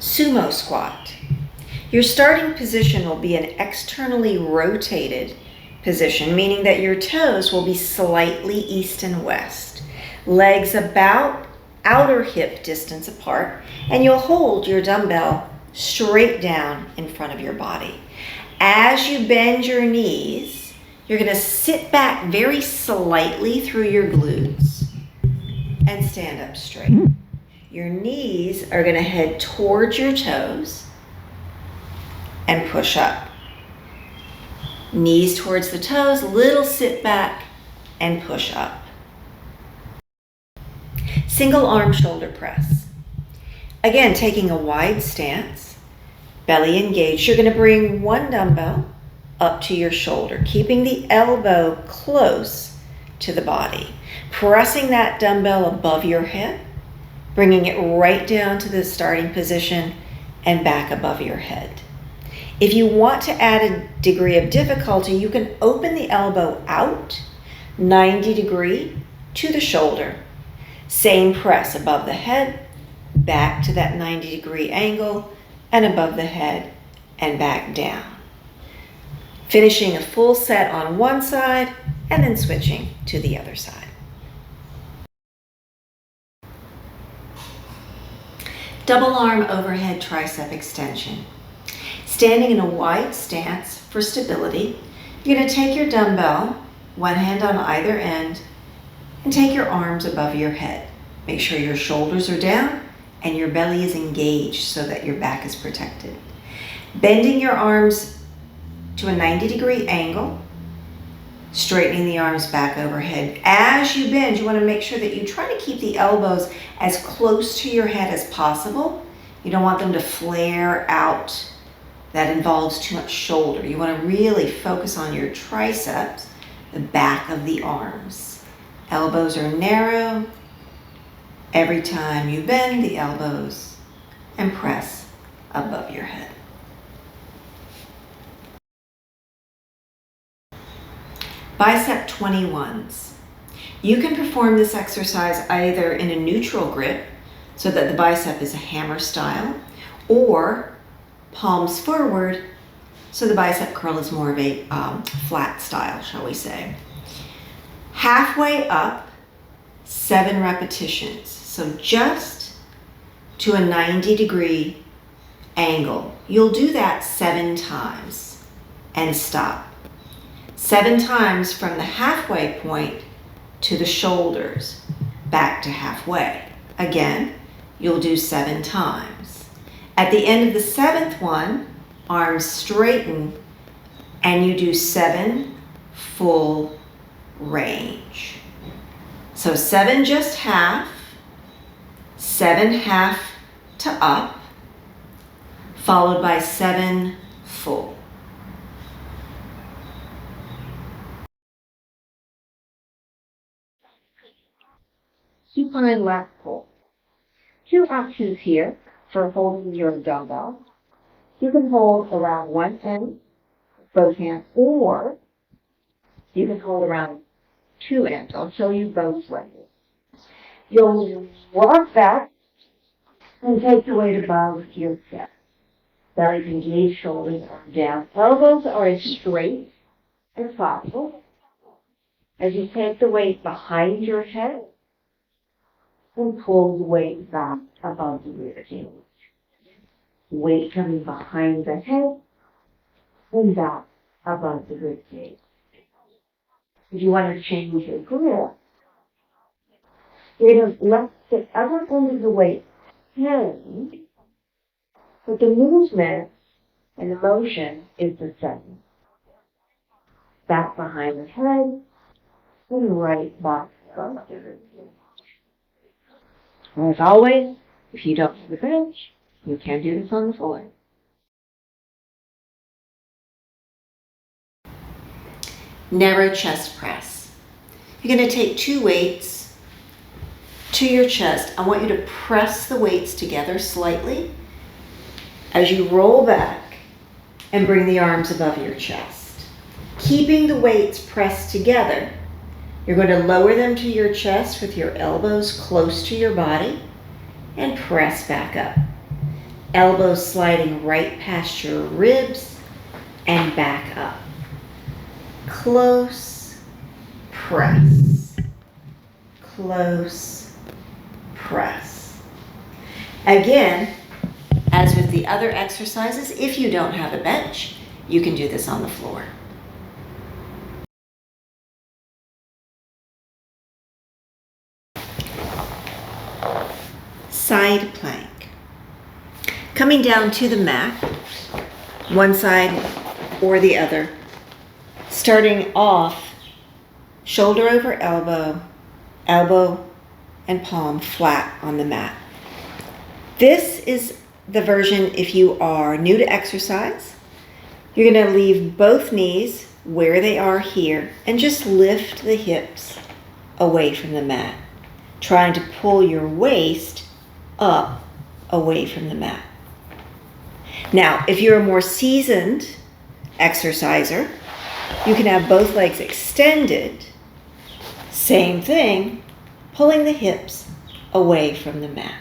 Sumo squat. Your starting position will be an externally rotated position, meaning that your toes will be slightly east and west, legs about outer hip distance apart, and you'll hold your dumbbell straight down in front of your body. As you bend your knees, you're going to sit back very slightly through your glutes and stand up straight. Your knees are going to head towards your toes and push up. Knees towards the toes, little sit back and push up. Single arm shoulder press. Again, taking a wide stance, belly engaged. You're going to bring one dumbbell up to your shoulder, keeping the elbow close to the body. Pressing that dumbbell above your head, bringing it right down to the starting position and back above your head. If you want to add a degree of difficulty, you can open the elbow out 90 degree to the shoulder. Same press above the head, back to that 90 degree angle, and above the head and back down. Finishing a full set on one side and then switching to the other side. Double arm overhead tricep extension. Standing in a wide stance for stability, you're going to take your dumbbell, one hand on either end, and take your arms above your head. Make sure your shoulders are down and your belly is engaged so that your back is protected. Bending your arms to a 90 degree angle, straightening the arms back overhead. As you bend, you want to make sure that you try to keep the elbows as close to your head as possible. You don't want them to flare out. That involves too much shoulder. You want to really focus on your triceps, the back of the arms. Elbows are narrow. Every time you bend the elbows and press above your head. Bicep 21s. You can perform this exercise either in a neutral grip, so that the bicep is a hammer style, or palms forward, so the bicep curl is more of a flat style, shall we say. Halfway up, 7 repetitions. So just to a 90 degree angle. You'll do that 7 times and stop. 7 times from the halfway point to the shoulders, back to halfway. Again, you'll do 7 times. At the end of the 7th one, arms straighten, and you do 7 full range. So 7 just half, 7 half to up, followed by 7 full. Supine left pull. 2 options here for holding your dumbbell. You can hold around one end, both hands, or you can hold around 2 ends. I'll show you both ways. You'll walk back and take the weight above your chest. Belly engaged, shoulders are down. Elbows are as straight as possible. As you take the weight behind your head, and pull the weight back above the rear cage. Weight coming behind the head and back above the rib cage. If you want to change your grip, you're going to let the other end of the weight hang, but the movement and the motion is the same. Back behind the head and right back above the rib cage. As always, if you don't have a bench, you can do this on the floor. Narrow chest press. You're going to take 2 weights to your chest. I want you to press the weights together slightly as you roll back and bring the arms above your chest. Keeping the weights pressed together, you're going to lower them to your chest with your elbows close to your body and press back up. Elbows sliding right past your ribs and back up. Close, press. Close, press. Again, as with the other exercises, if you don't have a bench, you can do this on the floor. Side plank. Coming down to the mat, one side or the other, starting off shoulder over elbow, elbow and palm flat on the mat. This is the version if you are new to exercise. You're going to leave both knees where they are here and just lift the hips away from the mat, trying to pull your waist up away from the mat. Now, if you're a more seasoned exerciser, you can have both legs extended. Same thing, pulling the hips away from the mat.